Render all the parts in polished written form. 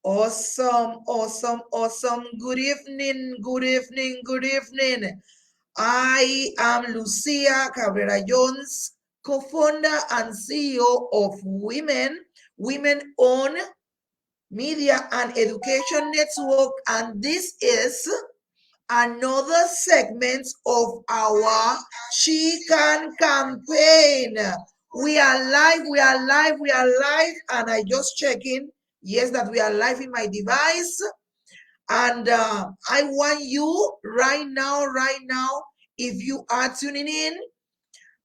Awesome, awesome, awesome. Good evening, good evening, good evening. I am Lucia Cabrera Jones, co-founder and CEO of Women Own Media and Education Network, and this is another segment of our chicken campaign. We are live, we are live, we are live, and I just check in. Yes, that we are live in my device. And I want you right now, if you are tuning in,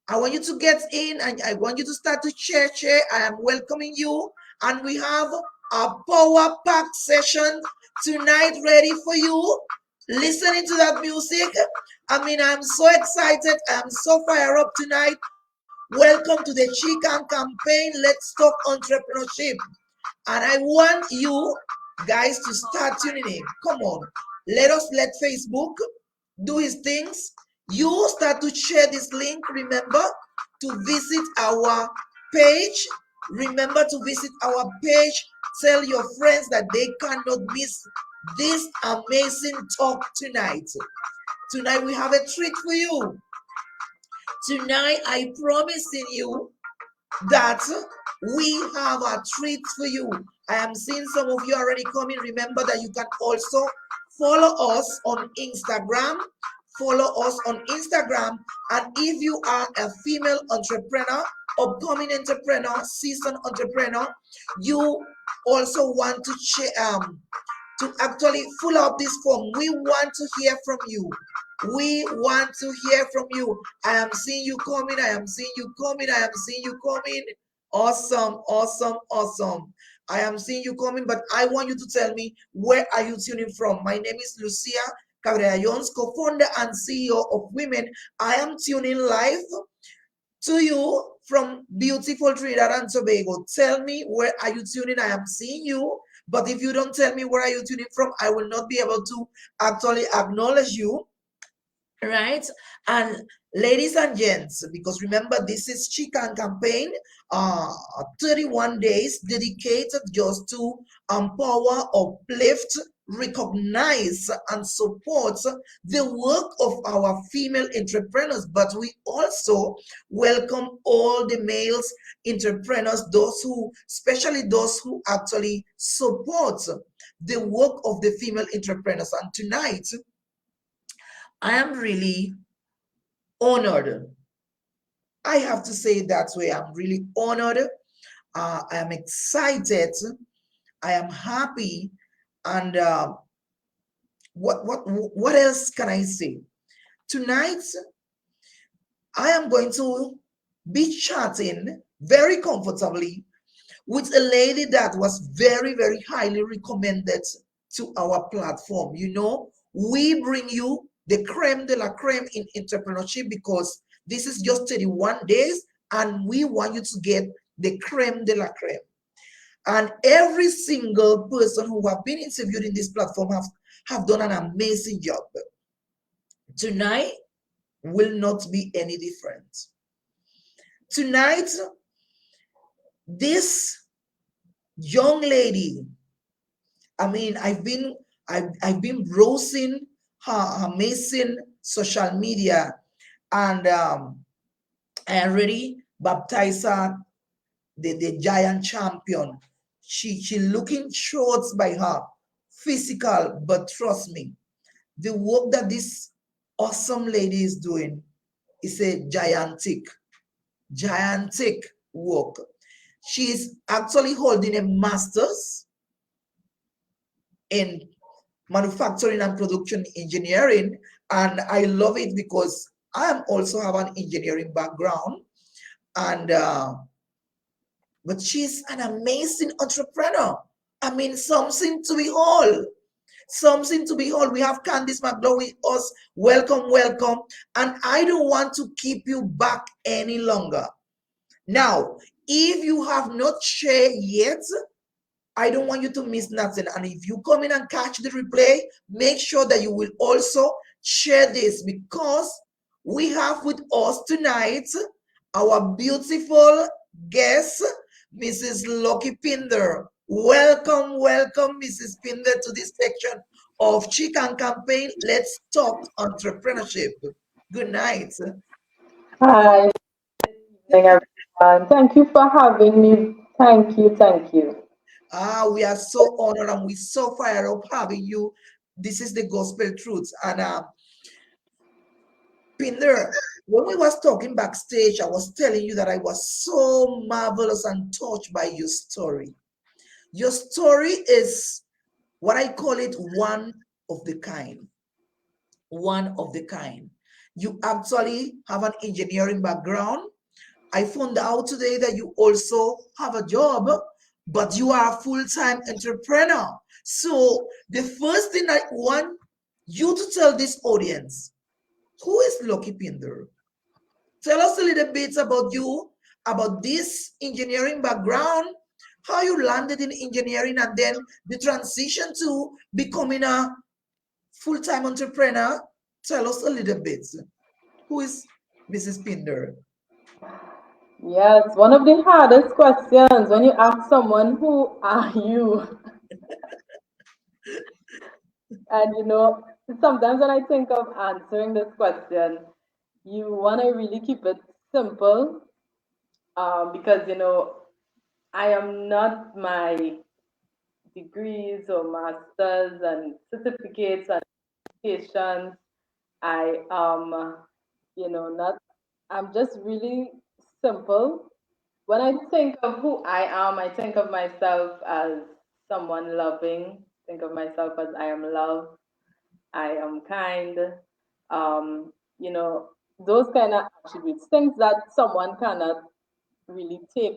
I want you to get in and I want you to start to share. I am welcoming you. And we have a power pack session tonight ready for you. Listening to that music. I mean, I'm so excited. I'm so fired up tonight. Welcome to the Chicken Campaign. Let's talk entrepreneurship. And I want you guys to start tuning in. Come on. Let Facebook do his things. You start to share this link. Remember to visit our page. Remember to visit our page. Tell your friends that they cannot miss this amazing talk tonight. Tonight we have a treat for you. Tonight I promising you that we have a treat for you. I am seeing some of you already coming. Remember that you can also follow us on Instagram. Follow us on Instagram. And if you are a female entrepreneur, upcoming entrepreneur, seasoned entrepreneur, you also want to actually fill out this form. We want to hear from you. We want to hear from you. I am seeing you coming. I am seeing you coming. I am seeing you coming. Awesome, awesome, awesome. I am seeing you coming, but I want you to tell me, where are you tuning from? My name is Lucia Cabrera Jones, co-founder and CEO of Women. I am tuning live to you from beautiful Trinidad and Tobago. Tell me, where are you tuning? I am seeing you, but if you don't tell me where are you tuning from, I will not be able to actually acknowledge you, right? And ladies and gents, because remember, this is Chicken Campaign, uh 31 days dedicated just to empower, uplift, recognize and support the work of our female entrepreneurs, but we also welcome all the males entrepreneurs, those who, especially those who actually support the work of the female entrepreneurs. And tonight I am really honored. I have to say it that way. I'm really honored. I am excited. I am happy. And what else can I say? Tonight, I am going to be chatting very comfortably with a lady that was very, very highly recommended to our platform. You know, we bring you the creme de la creme in entrepreneurship because this is just 31 days and we want you to get the creme de la creme. And every single person who have been interviewed in this platform have done an amazing job. Tonight will not be any different. Tonight, this young lady, I mean, I've been browsing her amazing social media, and I already baptized her the giant champion. She looking short by her physical, but trust me, the work that this awesome lady is doing is a gigantic work. She is actually holding a master's in manufacturing and production engineering, and I love it because I am also have an engineering background, and but she's an amazing entrepreneur. I mean, something to behold. Something to behold. We have Candice McGlow with us. Welcome, welcome. And I don't want to keep you back any longer. Now, if you have not shared yet, I don't want you to miss nothing. And if you come in and catch the replay, make sure that you will also share this, because we have with us tonight our beautiful guest, Mrs. Lucky Pinder. Welcome, welcome, Mrs. Pinder, to this section of Chicken Campaign. Let's talk entrepreneurship. Good night. Hi, everyone. Thank you for having me. Thank you, thank you. We are so honored and we're so fired up having you. This is the gospel truth. And Pinder, when we was talking backstage, I was telling you that I was so marvelous and touched by your story. Your story is what I call it one of the kind. One of the kind. You actually have an engineering background. I found out today that you also have a job, but you are a full-time entrepreneur. So the first thing I want you to tell this audience, who is Lucky Pinder? Tell us a little bit about you, about this engineering background, how you landed in engineering, and then the transition to becoming a full-time entrepreneur. Tell us a little bit. Who is Mrs. Pinder? Yes, one of the hardest questions when you ask someone, who are you? And sometimes when I think of answering this question, you want to really keep it simple because, I am not my degrees or masters and certificates and certifications. I am, not, I'm just really simple. When I think of who I am, I think of myself as someone loving, think of myself as I am love, I am kind, um, you know, those kind of attributes, things that someone cannot really take,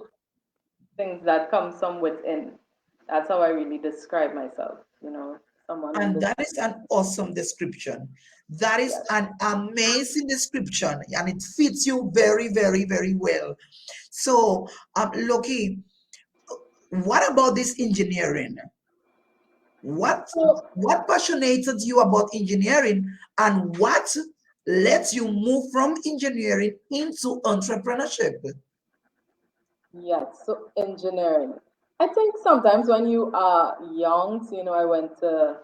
things that come from within. That's how I really describe myself, someone who And lives. that is an awesome description. That is Yes. an amazing description, and it fits you very, very, very well. So, Loki, what about this engineering? What So, what passionated you about engineering, and what lets you move from engineering into entrepreneurship? yes, so engineering. I think sometimes when you are young, so, I went to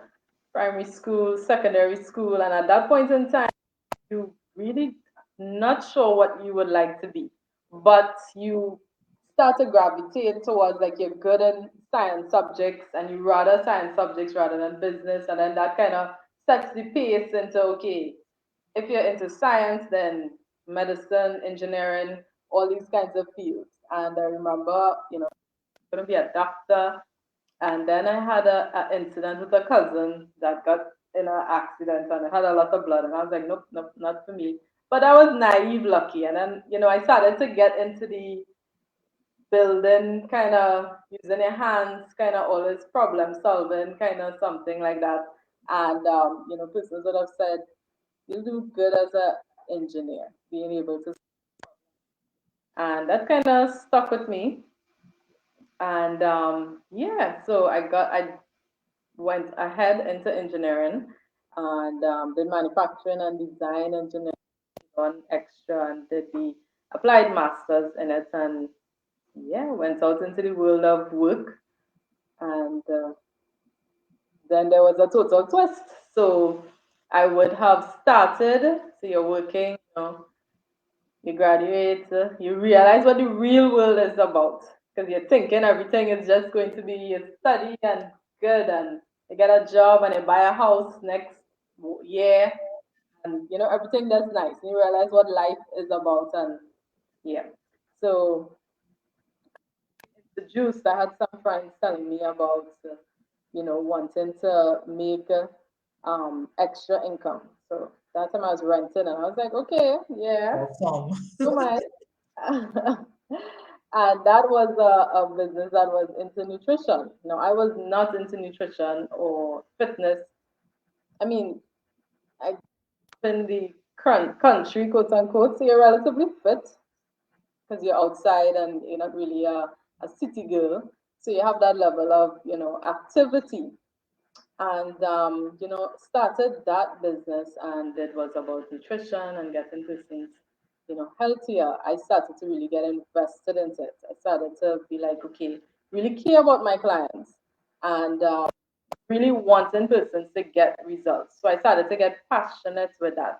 primary school, secondary school, and at that point in time, you really not sure what you would like to be, but you start to gravitate towards like you're good in science subjects and you rather science subjects rather than business, and then that kind of sets the pace into okay, if you're into science, then medicine, engineering, all these kinds of fields. And I remember, going to be a doctor, and then I had a incident with a cousin that got in an accident and I had a lot of blood. And I was like, nope, nope, not for me. But I was naive, lucky. And then, I started to get into the building, kind of using your hands, kind of always problem solving, kind of something like that. And, persons would have said, you'll do good as an engineer, being able to. And that kind of stuck with me. And yeah, so I went ahead into engineering and did manufacturing and design engineering on extra and did the applied masters in it, and yeah, went out into the world of work, and then there was a total twist. So I would have started, so you're working, you graduate, you realize what the real world is about because you're thinking everything is just going to be a study and good, and you get a job and you buy a house next year, and everything that's nice. And you realize what life is about, and yeah. So the juice, I had some friends telling me about, wanting to make extra income. So that time I was renting, and I was like, okay, yeah, Awesome. don't mind. And that was a business that was into nutrition. No, I was not into nutrition or fitness. I mean, I grew up in the country, quote unquote, so you're relatively fit because you're outside and you're not really a city girl. So you have that level of, activity. And, started that business, and it was about nutrition and getting persons. healthier, I started to really get invested into it. I started to be like, okay, really care about my clients and really wanting persons to get results. So I started to get passionate with that.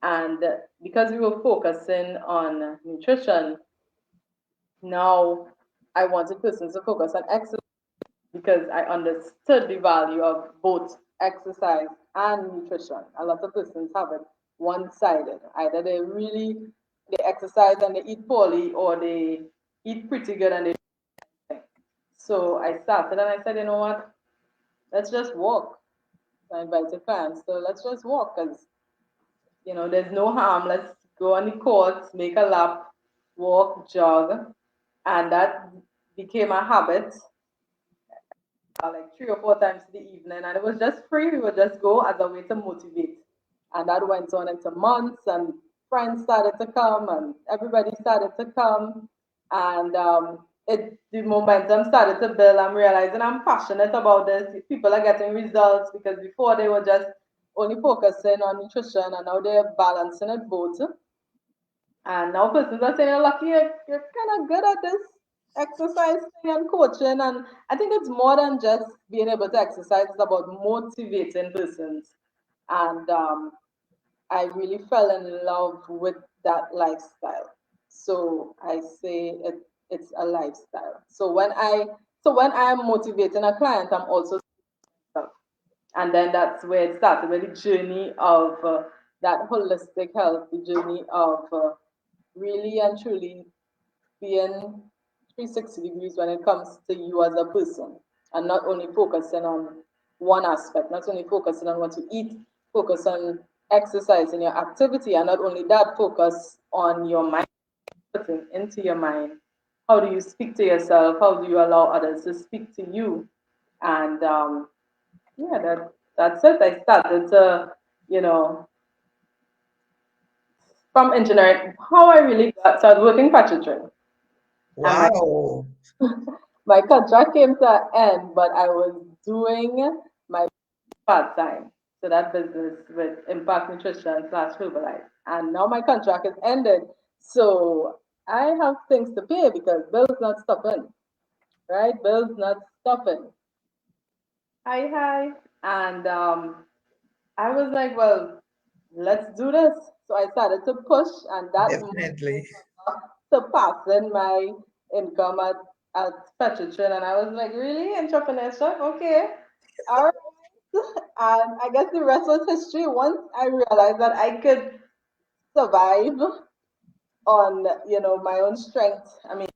And because we were focusing on nutrition, now I wanted persons to focus on exercise because I understood the value of both exercise and nutrition. A lot of persons have it one-sided. Either they exercise and they eat poorly, or they eat pretty good and they don't. So I started and I said, you know what? Let's just walk. I invited clients, so let's just walk because there's no harm. Let's go on the courts, make a lap, walk, jog, and that became a habit like 3 or 4 times in the evening, and it was just free. We would just go as a way to motivate, and that went on into months. And friends started to come, and everybody started to come, and the momentum started to build. I'm realizing I'm passionate about this. People are getting results because before they were just only focusing on nutrition, and now they're balancing it both. And now persons are saying, Lucky, you're kind of good at this exercise thing and coaching. And I think it's more than just being able to exercise, it's about motivating persons. And I really fell in love with that lifestyle. So I say it's a lifestyle. So when I am motivating a client, I'm also self. And then that's where it started with the journey of that holistic health, the journey of really and truly being 360 degrees when it comes to you as a person, and not only focusing on one aspect, not only focusing on what you eat, focus on exercise and your activity, and not only that, focus on your mind, putting into your mind. How do you speak to yourself? How do you allow others to speak to you? And yeah, that's it. I started to, you know, from engineering, how I really got started working pageantry. And Wow. my contract came to an end, but I was doing my part time. So that business with Impact Nutrition slash Herbalife. And now my contract is ended. So I have things to pay because bills not stopping, right? Bills not stopping. Hi, hi. And I was like, well, let's do this. So I started to push, and that Definitely. surpassing my income at Petrotrin. And I was like, really? Entrepreneurship? Okay. All right. And I guess the rest was history. Once I realized that I could survive on, my own strength. I mean,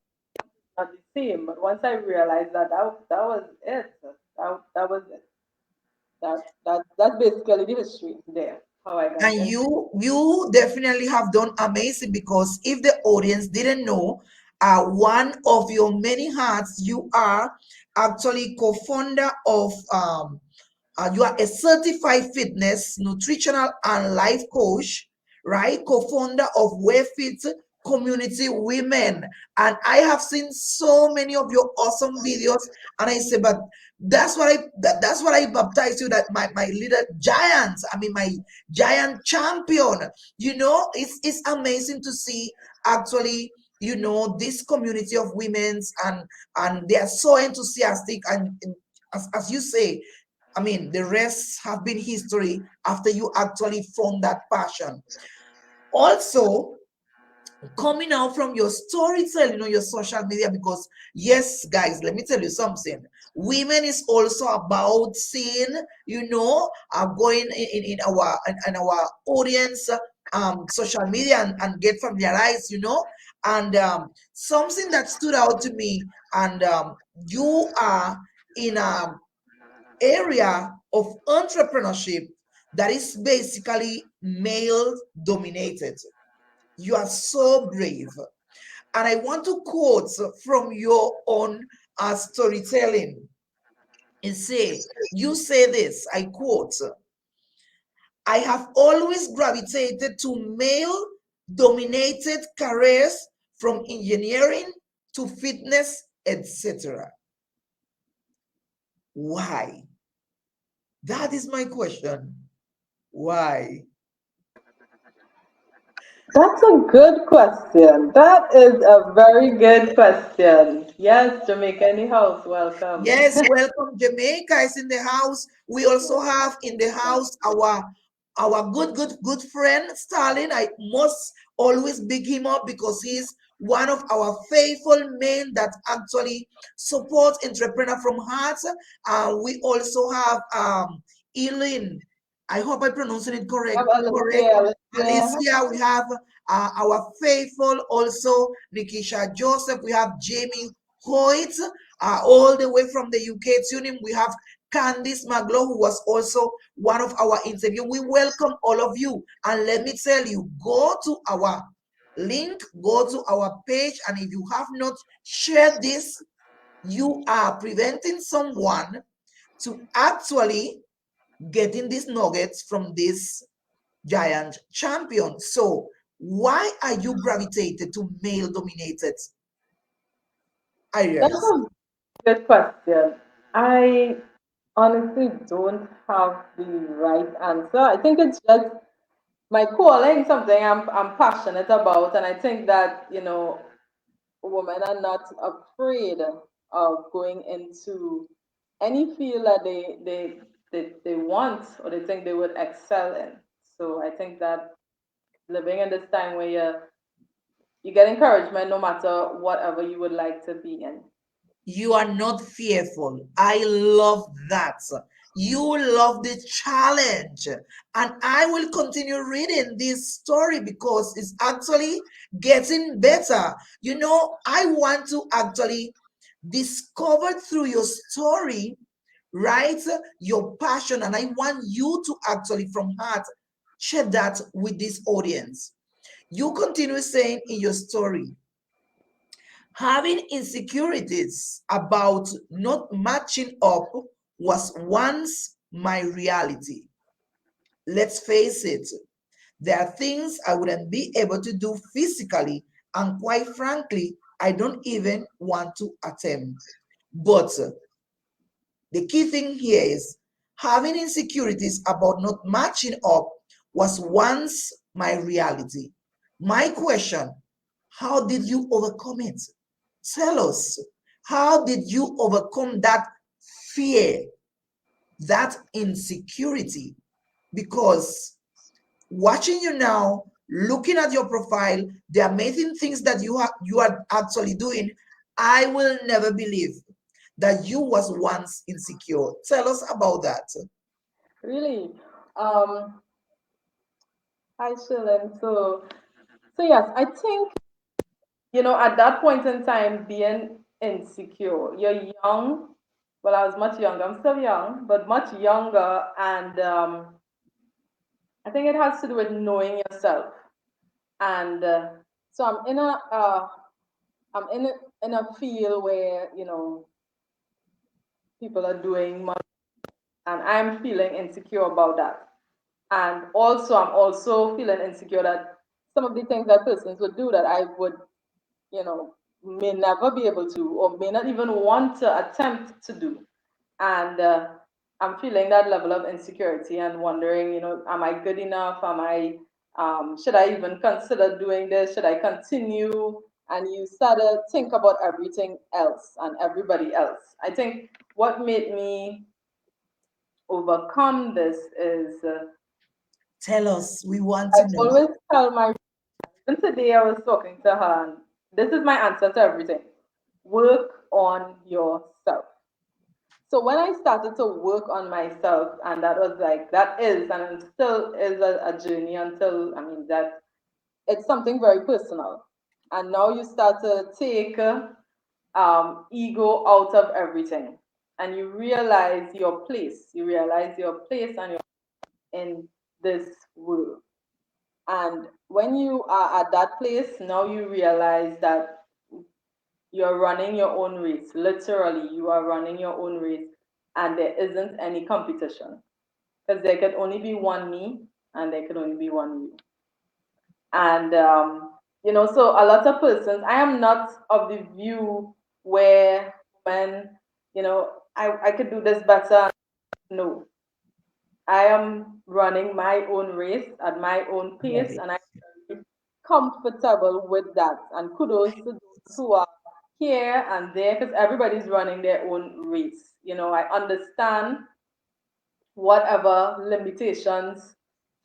not the same, but once I realized that was it. That was it. That's basically the history there. How I got And in. you definitely have done amazing, because if the audience didn't know, one of your many hats, you are actually co-founder of you are a certified fitness, nutritional, and life coach, right? Co-founder of WeFit Community Women. And I have seen so many of your awesome videos, and I say, but that's what I baptized you, that my little giant, I mean my giant champion. It's amazing to see actually, this community of women's, and they are so enthusiastic, and as you say, I mean, the rest have been history after you actually found that passion. Also, coming out from your storytelling on your social media, because yes, guys, let me tell you something. Women is also about seeing, going in our in our audience social media, and get familiarized, and something that stood out to me, and you are in a area of entrepreneurship that is basically male dominated. You are so brave. And I want to quote from your own storytelling and say, you say this, I quote, I have always gravitated to male dominated careers, from engineering to fitness, etc. Why? That is my question. Why? That's a good question. That is a very good question. Yes, Jamaica in the house, welcome. Yes, welcome. Jamaica is in the house. We also have in the house our good friend Stalin. I must always big him up because he's one of our faithful men that actually supports entrepreneur from heart. We also have Eileen. I hope I pronouncing it correct. I'm Correct. Alicia. Alicia. Alicia, we have our faithful also Nikisha Joseph. We have Jamie Hoyt, all the way from the UK. Tuning, we have Candice Maglo, who was also one of our interview. We welcome all of you. And let me tell you, go to our link, go to our page, and if you have not shared this, you are preventing someone to actually getting these nuggets from this giant champion. So why are you gravitated to male dominated That's areas? a good question. I honestly don't have the right answer. I think it's just my calling, something I'm passionate about, and I think that women are not afraid of going into any field that they want or they think they would excel in. So I think that living in this time where you get encouragement no matter whatever you would like to be in. You are not fearful. I love that. You love the challenge. And I will continue reading this story because it's actually getting better. You know, I want to actually discover through your story, right, your passion. And I want you to actually, from heart, share that with this audience. You continue saying in your story, having insecurities about not matching up was once my reality. Let's face it, there are things I wouldn't be able to do physically, and quite frankly, I don't even want to attempt. But the key thing here is having insecurities about not matching up was once my reality. My question, how did you overcome it? Tell us, how did you overcome that fear, that insecurity? Because watching you now, looking at your profile, the amazing things that you are actually doing, I will never believe that you was once insecure. Tell us about that. Really. Um, Hi, Shilin. So yes, I think at that point in time, being insecure, you're young. Well, I was much younger. I'm still young, but much younger, and I think it has to do with knowing yourself. And so I'm in a field where people are doing much, and I'm feeling insecure about that. And also, I'm also feeling insecure that some of the things that persons would do that I would may never be able to or may not even want to attempt to do. And I'm feeling that level of insecurity and wondering, am I good enough? Should I even consider doing this? Should I continue? And you start to think about everything else and everybody else. I think what made me overcome this is Tell us, we want I to know. always tell my and today I was talking to her, and this is my answer to everything. Work on yourself. So when I started to work on myself, and that was like that is and still is a journey until that it's something very personal. And now you start to take ego out of everything, and you realize your place. You realize your place and your in this world. And when you are at that place, now you realize that you're running your own race. Literally, you are running your own race, and there isn't any competition because there could only be one me, and there could only be one you. And so a lot of persons. I am not of the view where when I could do this better. No, I am running my own race at my own Love pace, it. and I comfortable with that. And kudos to those who are here and there because everybody's running their own race. I understand whatever limitations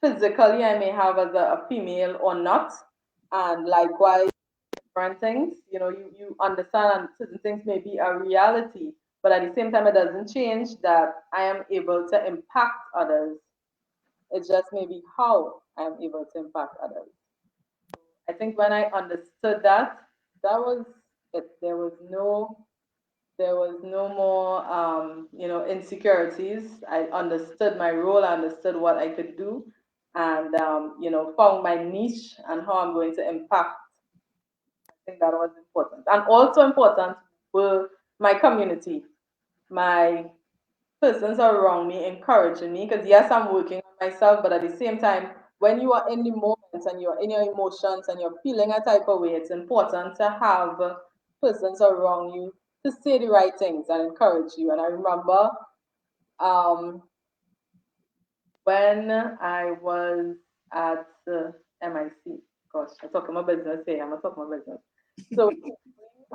physically I may have as a female or not. And likewise, different things, you understand and certain things may be a reality, but at the same time, it doesn't change that I am able to impact others. It's just maybe how I am able to impact others. I think when I understood that, that was it. There was no more insecurities. I understood my role, I understood what I could do, and found my niche and how I'm going to impact. I think that was important. And also important were my community, my persons around me encouraging me, because yes, I'm working on myself, but at the same time, when you are in the moment and you're in your emotions and you're feeling a type of way, it's important to have persons around you to say the right things and encourage you. And I remember um, when I was at MIC, gosh, I'm talking my business here, I'm talking my business. So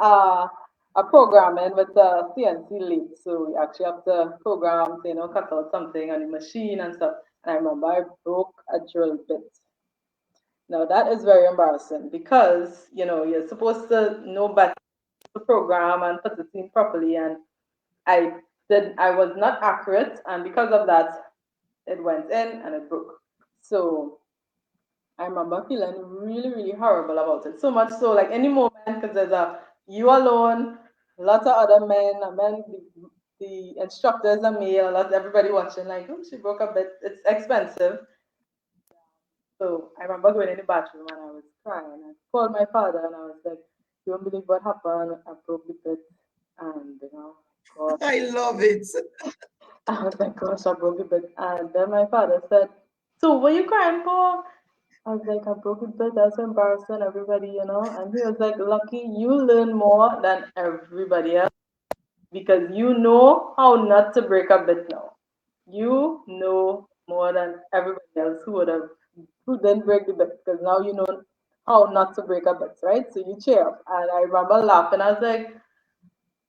uh, a programming with a CNC lathe. So we actually have to program, cut out something on the machine and stuff. And I remember I broke a drill bit. Now that is very embarrassing because you're supposed to know better to program and put the thing properly. And I was not accurate, and because of that, it went in and it broke. So I remember feeling really, really horrible about it. So much so, like any moment, because there's you alone, lots of other men, and then the instructors are male, lots everybody watching, like, oh, she broke a bit. It's expensive. So I remember going in the bathroom and I was crying. I called my father and I was like, you won't believe what happened. I broke the bit. And, gosh, I love it. I was like, gosh, I broke the bit. And then my father said, so what are you crying for? I was like, I broke it, but that's embarrassing, everybody. And he was like, Lucky, you learn more than everybody else because you know how not to break a bit now. You know more than everybody else who didn't break the bit because now you know how not to break a bit, right? So you cheer up. And I remember laughing. I was like,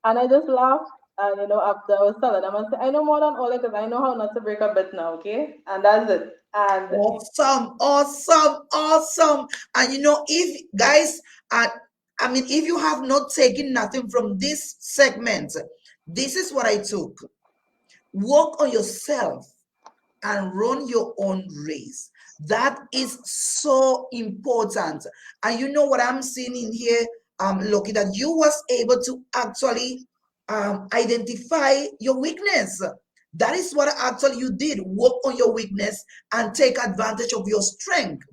and I just laughed. And after I was telling them, I said, I know more than all because I know how not to break a bit now, okay? And that's it. And Awesome, awesome, awesome. And if guys, if you have not taken nothing from this segment, this is what I took. Work on yourself and run your own race. That is so important. And you know what I'm seeing in here, Loki, that you was able to actually identify your weakness. That is what actually you did. Work on your weakness and take advantage of your strength,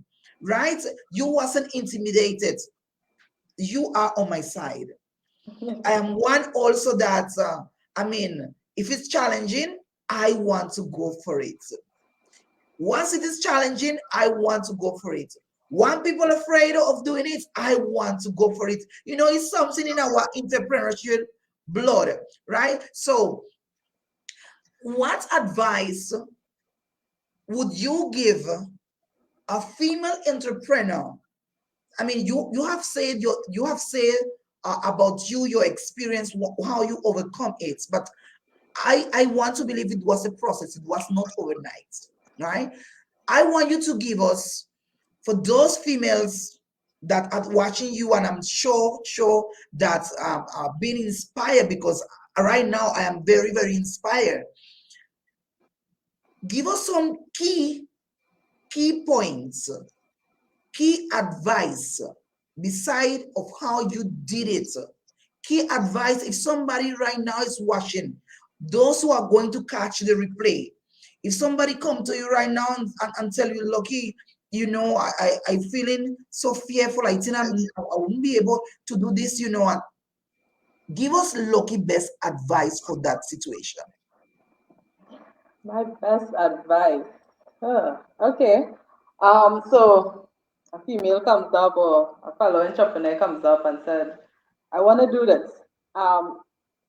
right? You wasn't intimidated. You are on my side. I am one also that, if it's challenging, I want to go for it. Once it is challenging, I want to go for it. One people afraid of doing it, I want to go for it. It's something in our entrepreneurship blood, right? So, what advice would you give a female entrepreneur? You have said about your experience, how you overcome it, but I want to believe it was a process. It was not overnight, right? I want you to give us, for those females that are watching you, and I'm sure that are being inspired, because right now I am very, very inspired. Give us some key points, key advice, beside of how you did it. Key advice, if somebody right now is watching, those who are going to catch the replay, if somebody come to you right now and tell you, Lucky, I feeling so fearful, I think I won't be able to do this, and give us Lucky best advice for that situation. my best advice. Huh. Okay. So a female comes up or a fellow entrepreneur comes up and said, I want to do this. Um,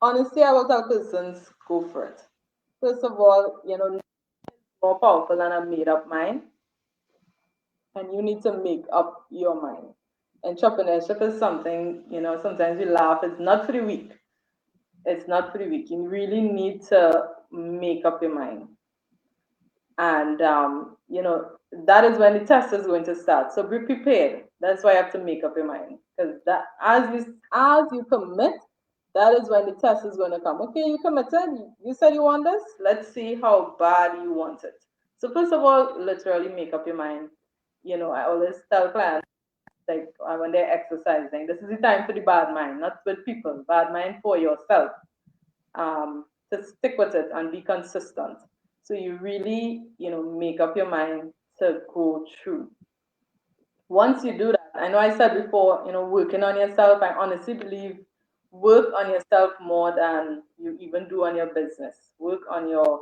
Honestly, I will tell persons go for it. First of all, more powerful than a made up mind. and you need to make up your mind. Entrepreneurship is something, sometimes we laugh, it's not for the weak. It's not for the weak. You really need to make up your mind. And, that is when the test is going to start. So be prepared. That's why you have to make up your mind. Because that as you commit, that is when the test is going to come. Okay, you committed. You said you want this. Let's see how bad you want it. So first of all, literally make up your mind. I always tell clients, like, when they're exercising, this is the time for the bad mind, not with people. Bad mind for yourself. To stick with it and be consistent. So you really, make up your mind to go through. Once you do that, I know I said before, working on yourself, I honestly believe work on yourself more than you even do on your business. Work on your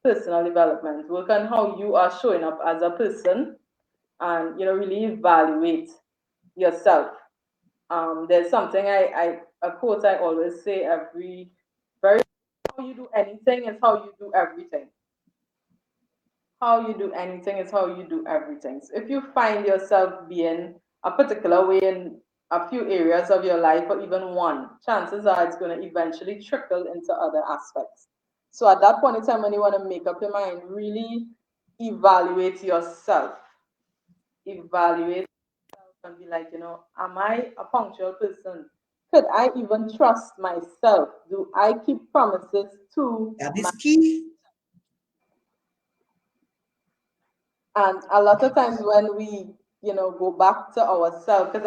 personal development, work on how you are showing up as a person, and, really evaluate yourself. There's something a quote I always say every very how you do anything is how you do everything. How you do anything is how you do everything. So if you find yourself being a particular way in a few areas of your life or even one, chances are it's going to eventually trickle into other aspects. So at that point in time, when you want to make up your mind, really evaluate yourself. Evaluate and be like, am I a punctual person? Could I even trust myself? Do I keep promises to That my, is key. and a lot of times when we, go back to ourselves, because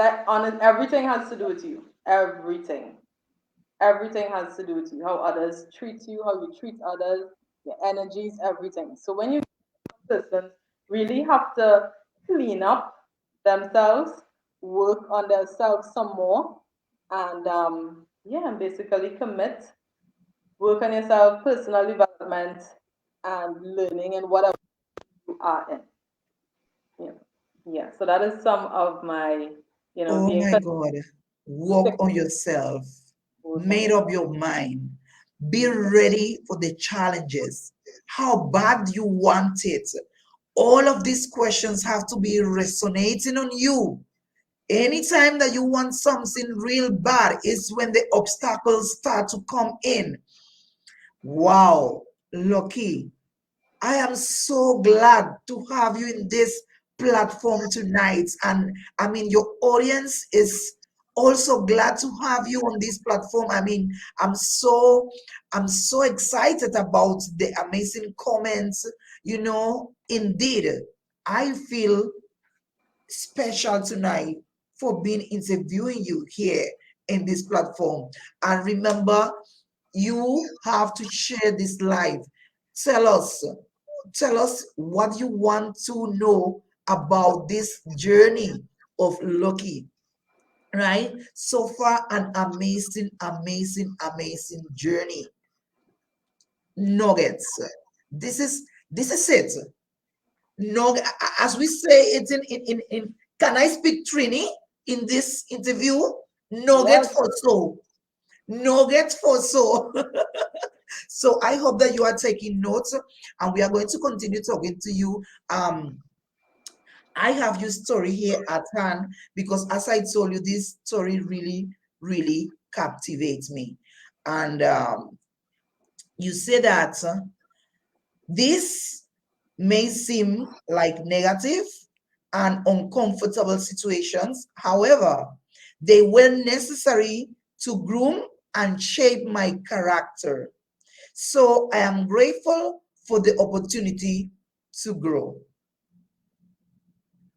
everything has to do with you. Everything. Everything has to do with you. How others treat you, how you treat others, your energies, everything. So when you persons really have to clean up themselves, work on themselves some more, and yeah, and basically commit, work on yourself, personal development, and learning in whatever you are in. Yeah, yeah. So that is some of my, Oh being my God. Work consistent, on yourself. work on Made up yourself. your mind. Be Yeah. ready for the challenges. How bad you want it. All of these questions have to be resonating on you. Anytime that you want something real bad is when the obstacles start to come in. Wow, Lucky. I am so glad to have you in this platform tonight. And I mean, your audience is also glad to have you on this platform. I mean, I'm so I'm so excited about the amazing comments. Indeed, I feel special tonight for being interviewing you here in this platform. And remember, you have to share this live. Tell us, tell us what you want to know about this journey of Lucky, right? So far, an amazing, amazing, amazing journey. Nuggets. This is it. No, as we say it in can I speak Trini in this interview? Nugget Yes, for soul. Nugget for soul. So I hope that you are taking notes, and we are going to continue talking to you. I have your story here at hand because, as I told you, this story really, really captivates me. And you say that this may seem like negative and uncomfortable situations. However, they were necessary to groom and shape my character. So I am grateful for the opportunity to grow.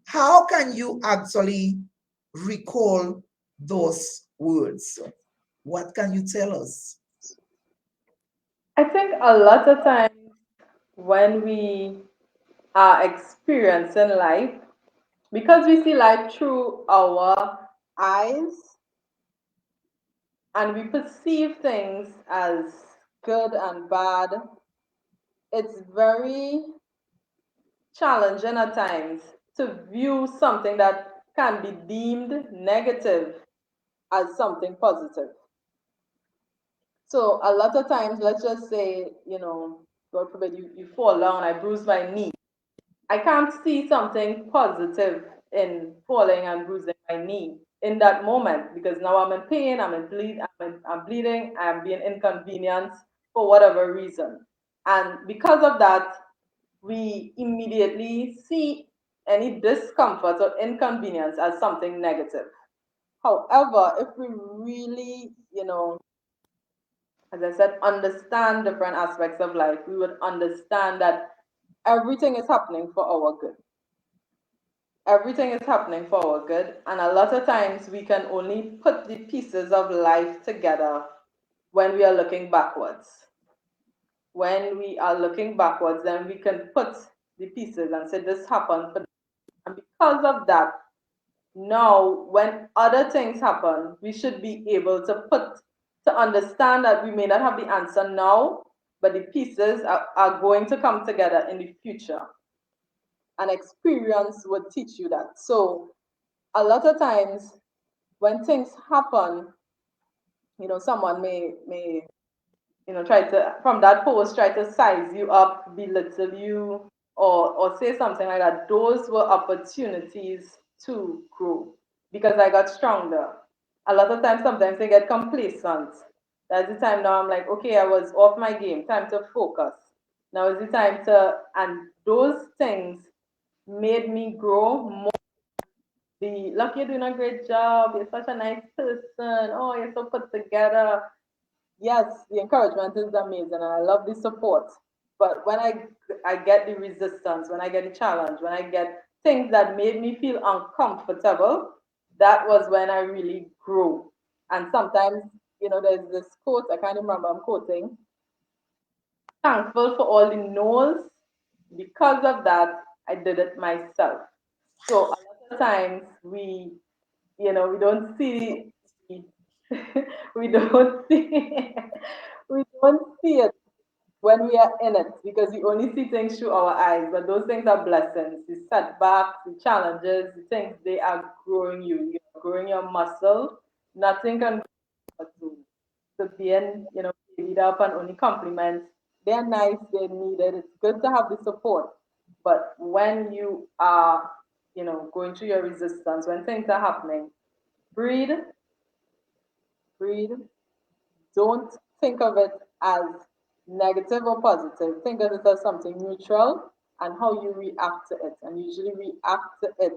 How can you actually recall those words? What can you tell us? I think a lot of times when we are experiencing life, because we see life through our eyes and we perceive things as good and bad, it's very challenging at times to view something that can be deemed negative as something positive. So a lot of times, let's just say, God forbid, you fall down, I bruise my knee. I can't see something positive in falling and bruising my knee in that moment because now I'm in pain, I'm bleeding, I'm being inconvenienced for whatever reason. And because of that, we immediately see any discomfort or inconvenience as something negative. However, if we really, as I said, understand different aspects of life, we would understand that everything is happening for our good. Everything is happening for our good, and a lot of times we can only put the pieces of life together when we are looking backwards. When we are looking backwards, then we can put the pieces and say, this happened for this. And because of that, now when other things happen, we should be able to understand that we may not have the answer now, but the pieces are going to come together in the future. And experience would teach you that. So a lot of times when things happen, someone may try to from that post try to size you up, belittle you, or say something like that. Those were opportunities to grow because I got stronger. A lot of times, sometimes they get complacent. That's the time now I'm like, okay, I was off my game. Time to focus. Now is the time and those things made me grow more. The Lucky, you're doing a great job. You're such a nice person. Oh, you're so put together. Yes, the encouragement is amazing, and I love the support. But when I get the resistance, when I get the challenge, when I get things that made me feel uncomfortable, that was when I really grew. And sometimes, there's this quote I can't remember. I'm quoting. Thankful for all the no's. Because of that, I did it myself. So a lot of times we don't see we don't see we don't see it when we are in it because we only see things through our eyes, but those things are blessings. The setbacks, the challenges, the things, they are growing you. You're growing your muscle. Nothing can grow you. So being, lead up and only compliments, they're nice, they're needed. It's good to have the support. But when you are, going through your resistance, when things are happening, breathe, breathe. Don't think of it as negative or positive. Think of it as something neutral and how you react to it. And usually react to it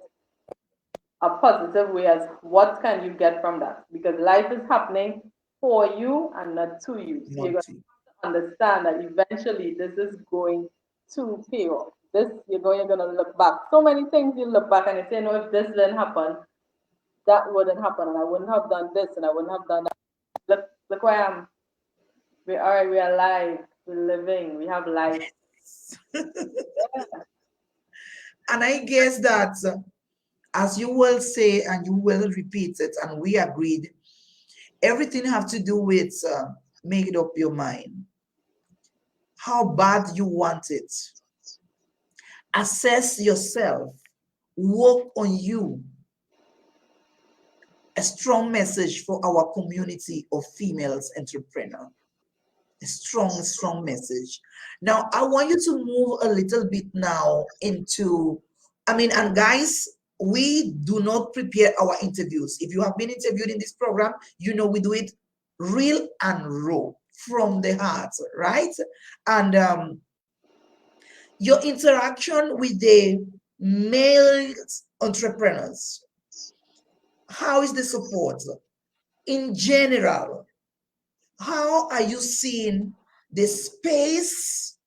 a positive way as what can you get from that? Because life is happening for you and not to you. So you're Not going to. to understand that eventually this is going to pay off. This you're gonna look back. So many things you look back and you say, no, if this didn't happen, that wouldn't happen, and I wouldn't have done this, and I wouldn't have done that. Look where I am. We are alive. We're living. We have life. And I guess that, as you will say and you will repeat it, and we agreed, everything have to do with make it up your mind. How bad you want it. Assess yourself. Work on you. A strong message for our community of females entrepreneurs. A strong, strong message. Now, I want you to move a little bit now into, and guys, we do not prepare our interviews. If you have been interviewed in this program, we do it real and raw from the heart, right? And your interaction with the male entrepreneurs, how is the support? In general, how are you seeing the space,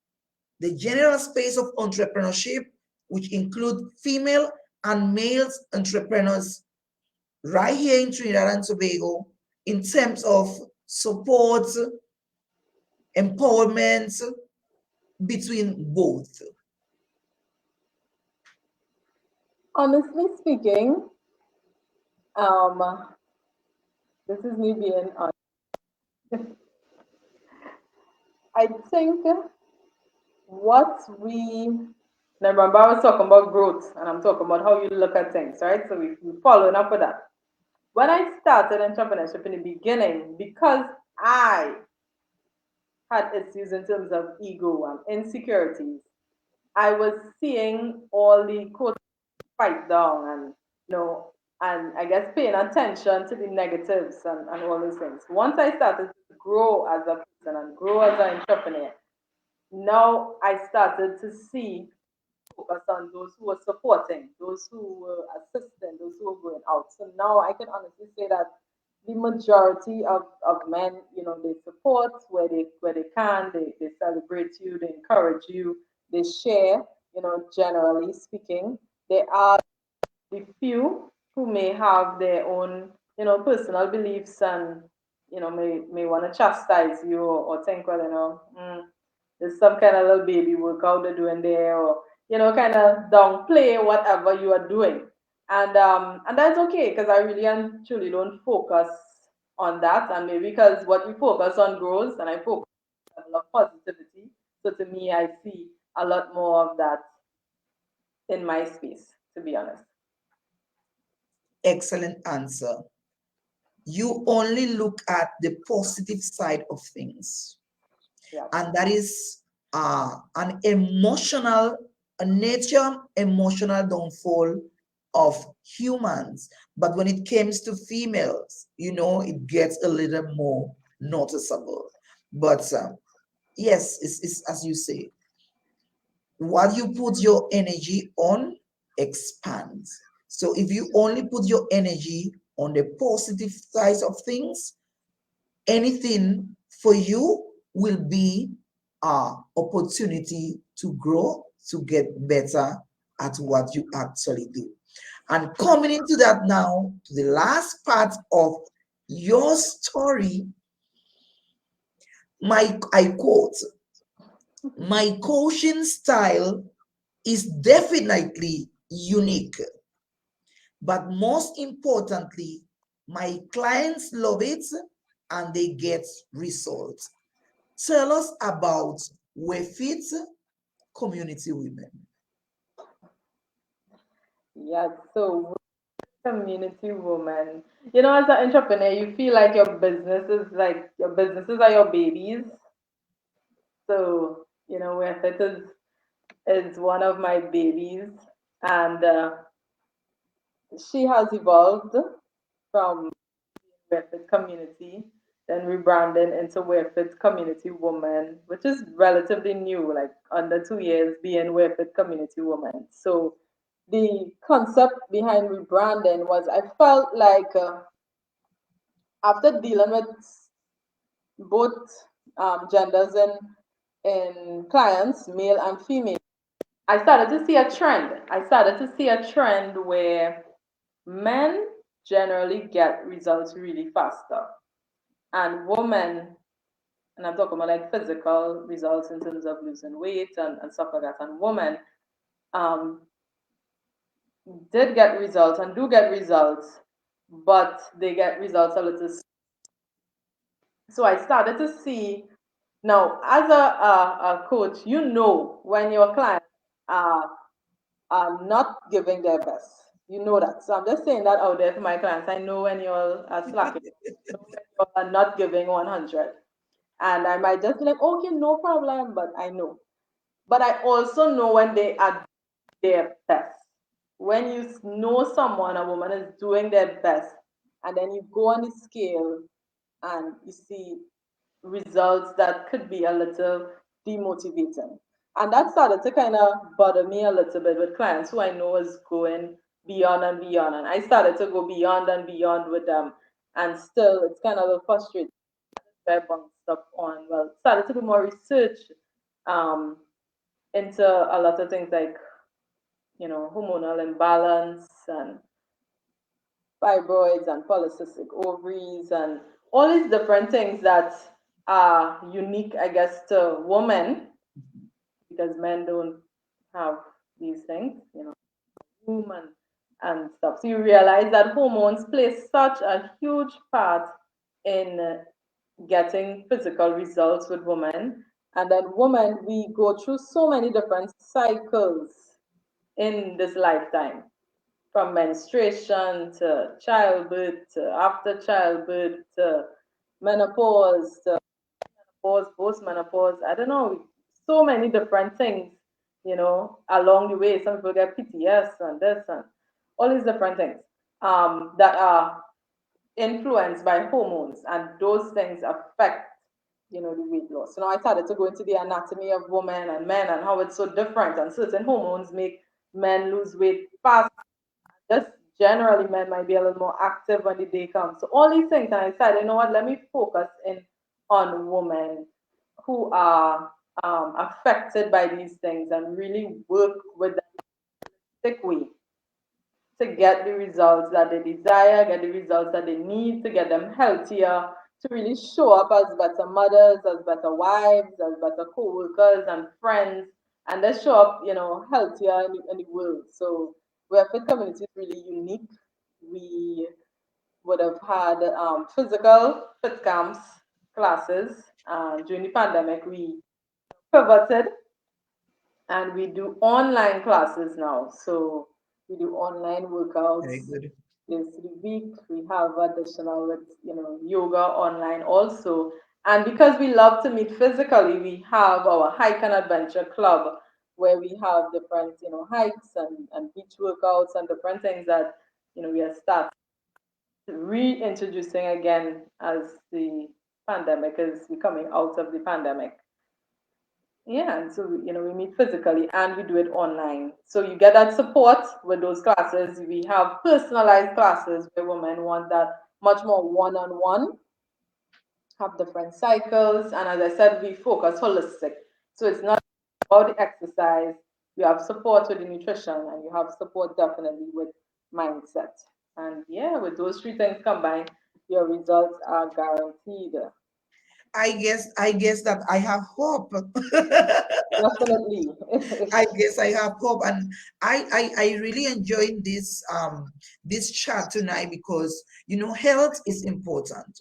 the general space of entrepreneurship, which include female and male entrepreneurs right here in Trinidad and Tobago, in terms of support, empowerment between both? Honestly speaking, um, this is me being honest. I think what we now remember I was talking about growth and I'm talking about how you look at things, right? So we following up with that. When I started entrepreneurship in the beginning, because I had issues in terms of ego and insecurities, I was seeing all the quotes fight down, and you know, and I guess paying attention to the negatives and all those things. Once I started to grow as a person and grow as an entrepreneur, now I started to see focus on those who were supporting, those who were assisting, those who were going out. So now I can honestly say that the majority of men, they support where they can, they celebrate you, they encourage you, they share, generally speaking. There are the few who may have their own, personal beliefs and, may want to chastise you or think, well, there's some kind of little baby workout they're doing there, or, kind of downplay whatever you are doing. And that's okay because I really and truly don't focus on that. And maybe because what you focus on grows, and I focus on a lot of positivity. So to me, I see a lot more of that in my space, to be honest. Excellent answer. You only look at the positive side of things, Yeah. and that is an emotional, a nature emotional downfall of humans. But when it comes to females, it gets a little more noticeable. But yes, it's as you say, what you put your energy on expands. So if you only put your energy on the positive sides of things, anything for you will be an opportunity to grow, to get better at what you actually do. And coming into that now, to the last part of your story, I quote, my coaching style is definitely unique, but most importantly, my clients love it and they get results. Tell us about WeFit Community Women. Yeah, so community woman. As an entrepreneur, you feel like your businesses are your babies. So, where it is one of my babies, and she has evolved from Wayfit Community, then rebranding into Wayfit Community Woman, which is relatively new, like under 2 years being Wayfit Community Woman. So the concept behind rebranding was I felt like after dealing with both genders in clients, male and female, I started to see a trend. I started to see a trend where men generally get results really faster, and women, and I'm talking about like physical results in terms of losing weight and stuff like that, and women um, did get results and do get results, but they get results a little. So I started to see now as a coach, when your clients are not giving their best. You know that. So I'm just saying that out there to my clients. I know when you're slacking, I know when you are not giving 100. And I might just be like, okay, no problem, but I know. But I also know when they are their best. When you know someone, a woman is doing their best, and then you go on the scale and you see results that could be a little demotivating. And that started to kind of bother me a little bit with clients who I know is going beyond and beyond. And I started to go beyond and beyond with them. And still, it's kind of a frustrating. I bounced up on, well, started to do more research um, into a lot of things like, hormonal imbalance and fibroids and polycystic ovaries and all these different things that are unique, I guess, to women because men don't have these things, women and stuff. So you realize that hormones play such a huge part in getting physical results with women. And then women, we go through so many different cycles in this lifetime, from menstruation to childbirth to after childbirth to menopause to menopause, postmenopause. I don't know, so many different things along the way. Some people get PTS and this and all these different things that are influenced by hormones, and those things affect, the weight loss. I started to go into the anatomy of women and men and how it's so different, and certain hormones make men lose weight fast. Just generally, men might be a little more active when the day comes. So all these things, and I said, you know what? Let me focus in on women who are affected by these things and really work with them thick way to get the results that they desire, get the results that they need to get them healthier, to really show up as better mothers, as better wives, as better co-workers and friends, and let's show up, healthier in the world. So where Fit Community is really unique. We would have had physical fit camps classes. During the pandemic, we pivoted and we do online classes now. So we do online Very workouts good. this week. We have additional with yoga online also. And because we love to meet physically, we have our hike and adventure club where we have different hikes and beach workouts and different things that we are starting reintroducing again as the pandemic is becoming out of the pandemic. Yeah, and so we meet physically and we do it online. So you get that support with those classes. We have personalized classes where women want that much more one-on-one, have different cycles, and as I said, we focus holistic. So it's not about the exercise. You have support with the nutrition, and you have support definitely with mindset. And yeah, with those three things combined, your results are guaranteed. I guess that I have hope. Definitely. I guess I have hope, and I really enjoying this chat tonight because health is important.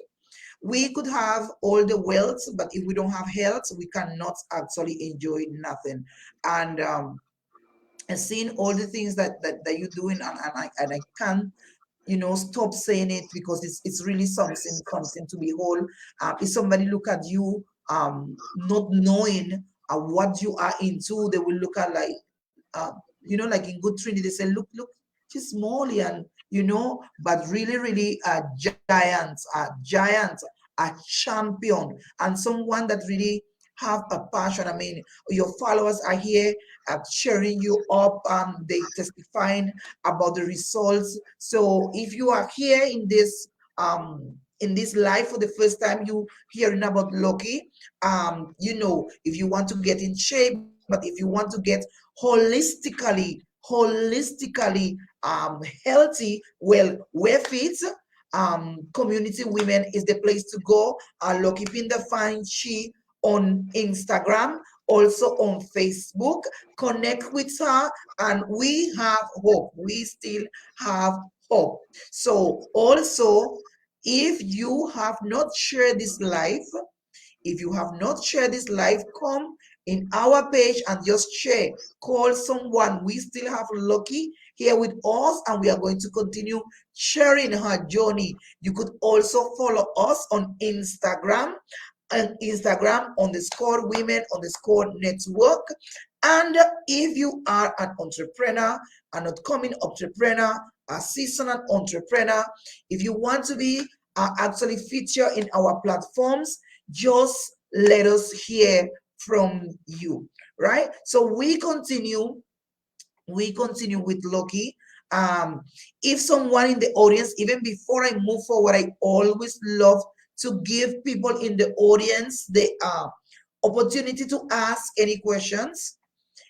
We could have all the wealth, but if we don't have health, we cannot actually enjoy nothing. And seeing all the things that you're doing, and I can't stop saying it because it's really something to behold. If somebody look at you not knowing what you are into, they will look at like like in Good Trinity, they say, look, she's small, and but really giant, a champion, and someone that really have a passion. I mean, your followers are here cheering you up, they testifying about the results. So if you are here in this life for the first time, you hearing about Lucky, if you want to get in shape, but if you want to get holistically healthy, well, where fit, community women is the place to go. Lucky Pinder find she on Instagram, also on Facebook. Connect with her, and we have hope. We still have hope. So also, if you have not shared this life, if you have not shared this live, come in our page and just share. Call someone. We still have Lucky here with us, and we are going to continue sharing her journey. You could also follow us on Instagram and Instagram underscore women underscore network. And if you are an entrepreneur, an upcoming entrepreneur, a seasonal entrepreneur, if you want to be actually featured in our platforms, just let us hear from you, right? So we continue with Loki. Um, if someone in the audience, even before I move forward, I always love to give people in the audience the opportunity to ask any questions.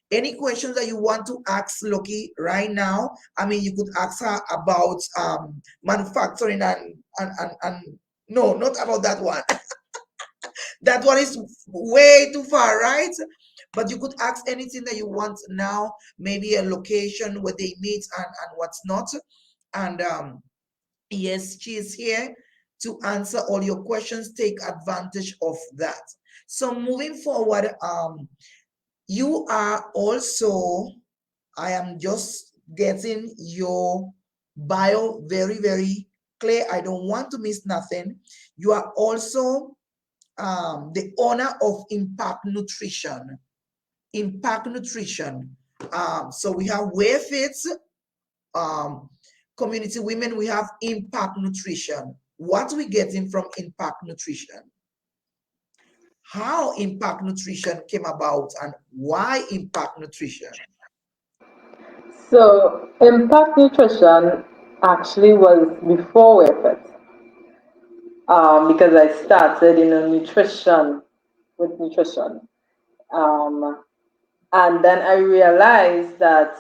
Any questions that you want to ask Loki right now. I mean, you could ask her about manufacturing and no, not about that one. That one is way too far, right? But you could ask anything that you want now, maybe a location where they meet and what's not. And yes, she is here to answer all your questions. Take advantage of that. So moving forward, you are also, I am just getting your bio very, very clear. I don't want to miss nothing. You are also the owner of Impact Nutrition. Impact Nutrition. So we have WareFits, Community Women, we have Impact Nutrition. What we getting from Impact Nutrition? How Impact Nutrition came about and why Impact Nutrition? So Impact Nutrition actually was before WFIT, because I started in a nutrition with nutrition. Um, and then I realized that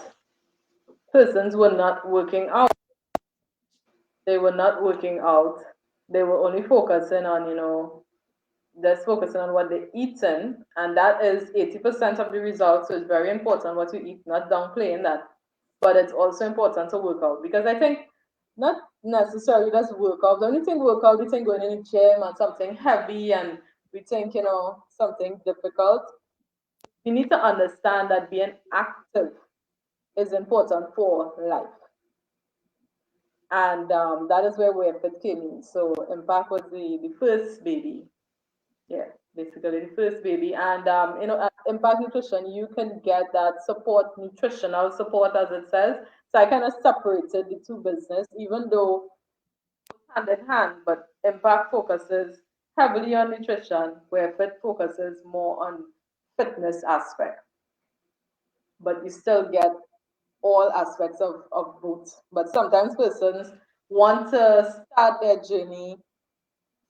persons were not working out. They were not working out. They were only focusing on, just focusing on what they're eating, and that is 80% of the results. So it's very important what you eat, not downplaying that. But it's also important to work out because I think not necessarily just work out. The only thing work out, we think going in the gym and something heavy, and we think, something difficult. You need to understand that being active is important for life. And that is where WaveFit came in. So Impact was the first baby. Yeah, basically the first baby. And at Impact Nutrition, you can get that support, nutritional support, as it says. So I kind of separated the two business, even though hand in hand, but Impact focuses heavily on nutrition, where Fit focuses more on fitness aspect. But you still get all aspects of both. But sometimes persons want to start their journey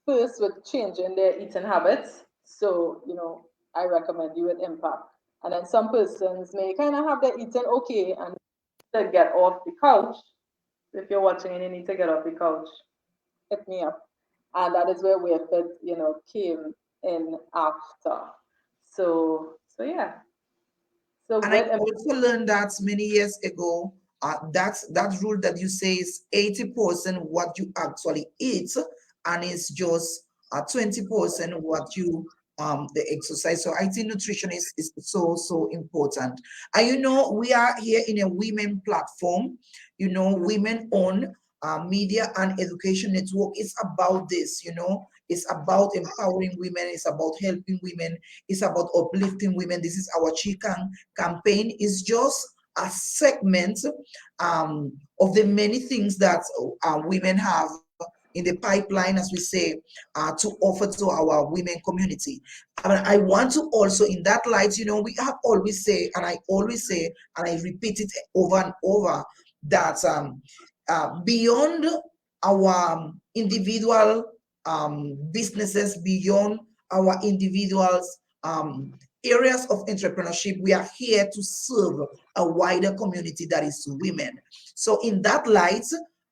first with changing their eating habits. So, I recommend you with Impact. And then some persons may kind of have their eating okay and to get off the couch. If you're watching and you need to get off the couch, hit me up. And that is where WearFit, came in after. So yeah. So And I with also learned that many years ago, that rule that you say is 80% what you actually eat, and it's just 20% what you the exercise. So I think nutrition is so important. And we are here in a women platform, women own media and education network. It's about this, it's about empowering women, it's about helping women, it's about uplifting women. This is our Chican campaign. Is just a segment of the many things that women have in the pipeline, as we say, to offer to our women community. I want to also, in that light, we have always say, and I always say, and I repeat it over and over, that beyond our individual businesses, beyond our individuals areas of entrepreneurship, we are here to serve a wider community that is women. So in that light,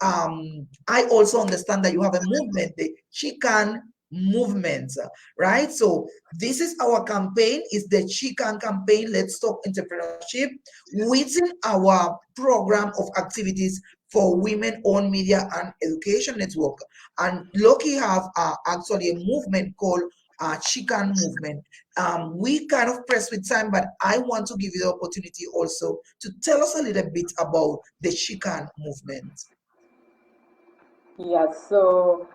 I also understand that you have a movement, the Chican movement, right? So this is our campaign, is the Chican campaign, Let's Talk Entrepreneurship, within our program of activities for women-owned media and education network. And Lucky have actually a movement called Chican movement. We kind of pressed with time, but I want to give you the opportunity also to tell us a little bit about the Chican movement. Yes, so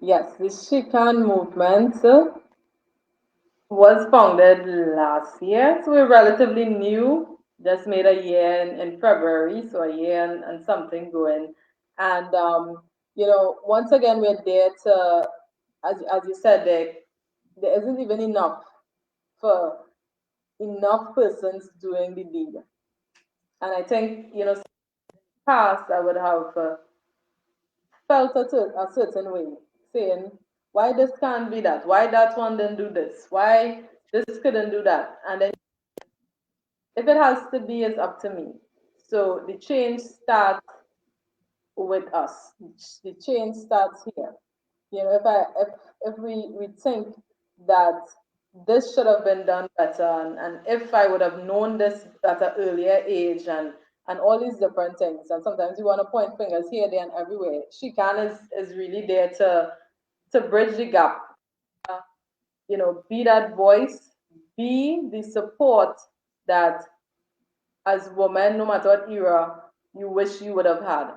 yes, the Chican movement was founded last year, so we're relatively new. Just made a year in February, so a year and something going. And once again, we're there to, as you said, there isn't even enough for enough persons doing the deed. And I think, past I would have felt a certain way, saying, why this can't be that? Why that one didn't do this? Why this couldn't do that? And then if it has to be, it's up to me. So the change starts with us. The change starts here. If we think that this should have been done better, and if I would have known this at an earlier age, and all these different things, and sometimes you want to point fingers here, there, and everywhere. She is really there to bridge the gap. Be that voice, be the support that as women, no matter what era, you wish you would have had.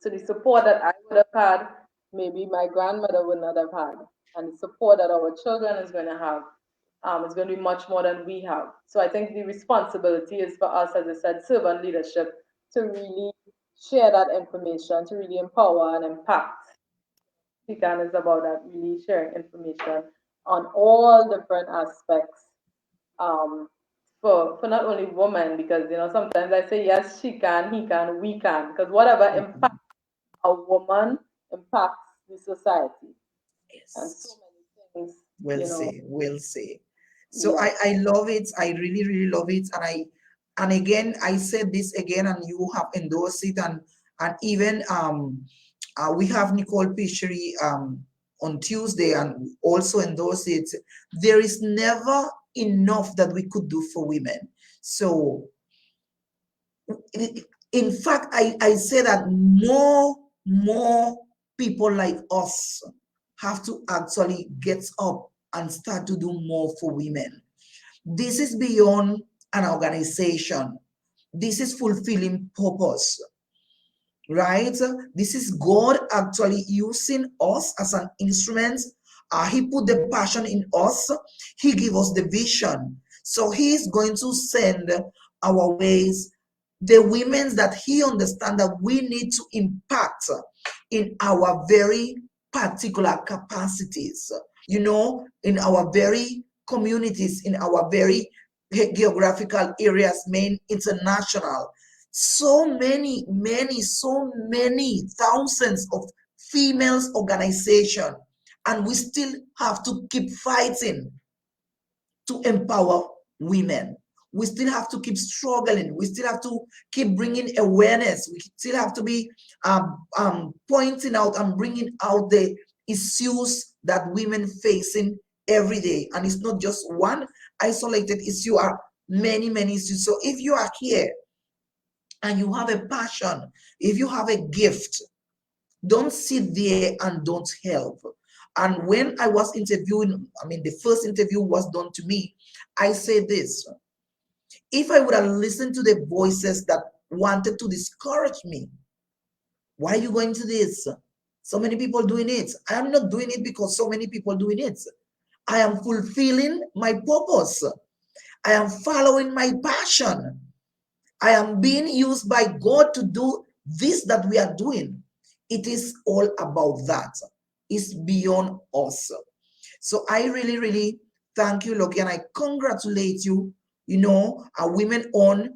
So the support that I would have had, maybe my grandmother would not have had, and the support that our children is going to have. It's going to be much more than we have. So I think the responsibility is for us, as I said, servant leadership, to really share that information, to really empower and impact. Tikan is about that, really sharing information on all different aspects, um, for not only women, because sometimes I say yes, she can, he can, we can, because whatever impacts a woman impacts the society, and so Yes. many things, We'll see. We'll see. So yeah. I love it. I really, really love it. And again, I said this again, and you have endorsed it. And even we have Nicole Fishery on Tuesday and also endorse it. There is never enough that we could do for women. So in fact, I say that more people like us have to actually get up and start to do more for women. This is beyond an organization. This is fulfilling purpose, right? This is God actually using us as an instrument. He put the passion in us. He gave us the vision. So He's going to send our ways the women that He understands that we need to impact in our very particular capacities, in our very communities, in our very geographical areas, main international. So many thousands of females organization, and we still have to keep fighting to empower women. We still have to keep struggling. We still have to keep bringing awareness. We still have to be pointing out and bringing out the issues that women facing every day. And it's not just one isolated issue, are many, many issues. So if you are here and you have a passion, if you have a gift, don't sit there and don't help. And when I was interviewing, I mean, the first interview was done to me, I said this: if I would have listened to the voices that wanted to discourage me, why are you going to this? So many people doing it. I am not doing it because so many people doing it. I am fulfilling my purpose. I am following my passion. I am being used by God to do this that we are doing. It is all about that. It's beyond us. So I really, really thank you, Lucky, and I congratulate you. Our women-owned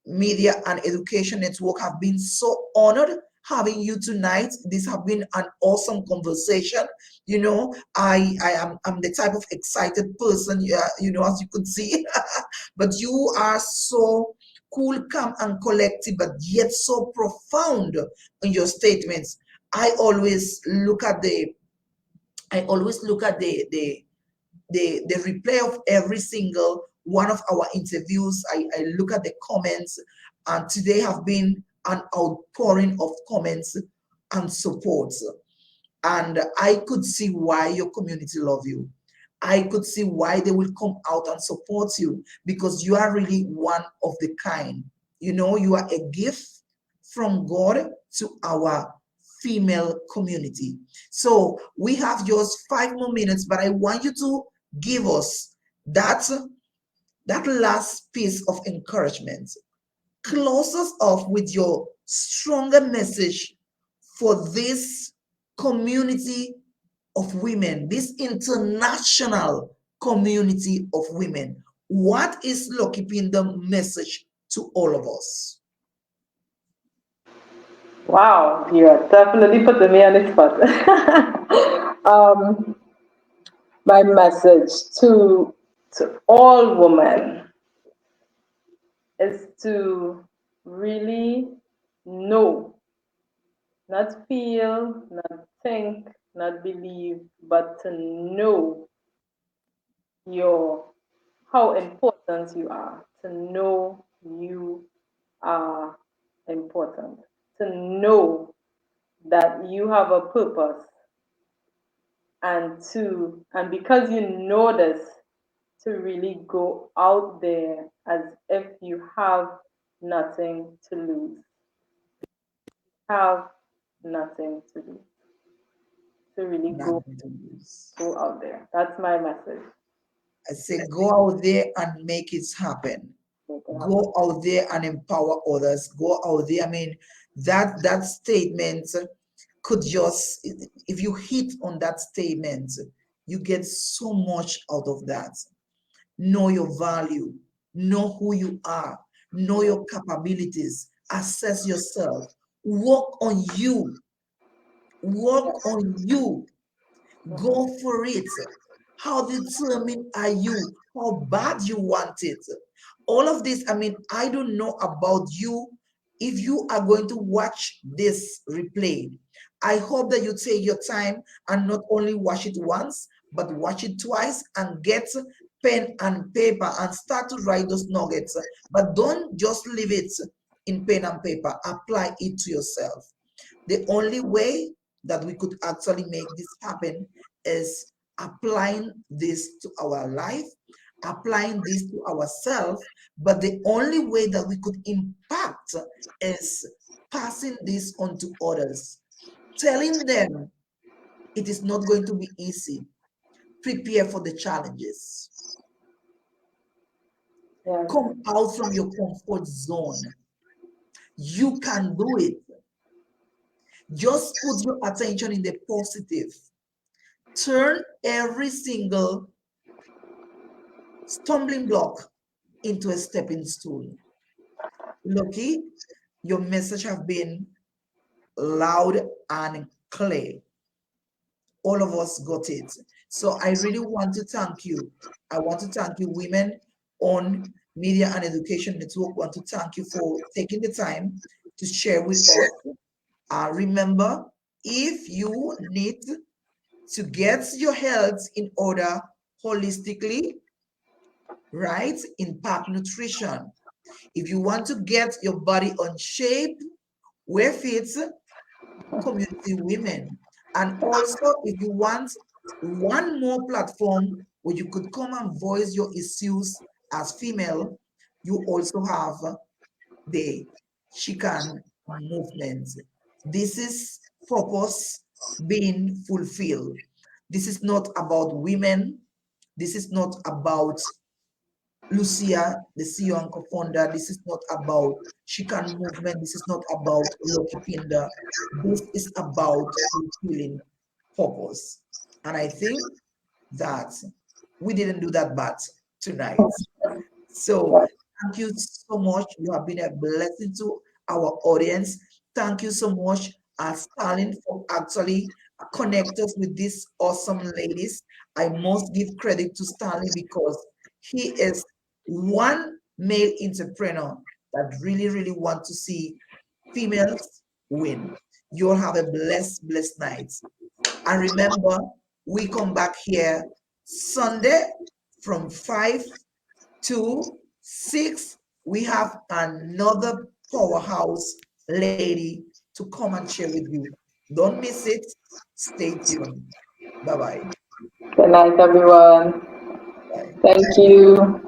media and education network have been so honored having you tonight. This have been an awesome conversation. I'm the type of excited person, as you could see. But you are so cool, calm, and collective, but yet so profound in your statements. I always look at the replay of every single one of our interviews. I look at the comments, and today have been an outpouring of comments and support. And I could see why your community love you. I could see why they will come out and support you, because you are really one of the kind. You are a gift from God to our female community. So we have just 5 more minutes, but I want you to give us that last piece of encouragement. Close us off with your stronger message for this community of women, this international community of women. What is Lucky Pinder message to all of us? Wow, you're definitely putting me on the spot. um, my message to all women is to really know, not feel, not think, not believe, but to know your how important you are. To know you are important. To know that you have a purpose, and because you know this, to really go out there as if you have nothing to lose. Have nothing to lose. To really go Nothing to lose. go out there. That's my message. I say go out there and make it happen. Make it happen. Go out there and empower others. Go out there. I mean, that statement could just, if you hit on that statement, you get so much out of that. Know your value, know who you are, know your capabilities, assess yourself, work on you, work on you. Go for it. How determined are you? How bad you want it? All of this, I mean, I don't know about you. If you are going to watch this replay, I hope that you take your time and not only watch it once, but watch it twice and get pen and paper and start to write those nuggets. But don't just leave it in pen and paper. Apply it to yourself. The only way that we could actually make this happen is applying this to our life, applying this to ourselves. But the only way that we could impact is passing this on to others, telling them it is not going to be easy. Prepare for the challenges. Yes. Come out from your comfort zone. You can do it. Just put your attention in the positive. Turn every single stumbling block into a stepping stone. Lucky, your message have been loud and clear. All of us got it. So I really want to thank you. I want to thank you, Women on Media and Education Network. I want to thank you for taking the time to share with us. Remember, if you need to get your health in order holistically, right? Impact nutrition. If you want to get your body on shape, where fits community women. And also, if you want one more platform where you could come and voice your issues as female, you also have the chicken movement. This is purpose being fulfilled. This is not about women. This is not about Lucia, the CEO and co-founder. This is not about chicken movement. This is not about Lucky Pinder. This is about fulfilling purpose. And I think that we didn't do that bad tonight. So thank you so much. You have been a blessing to our audience. Thank you so much, Stalin, for actually connect us with these awesome ladies. I must give credit to Stanley because he is one male entrepreneur that really, really want to see females win. You'll have a blessed, blessed night. And remember, we come back here Sunday from 5 to 6. We have another powerhouse lady to come and share with you. Don't miss it. Stay tuned. Bye-bye. Good night, everyone. Bye. Thank you.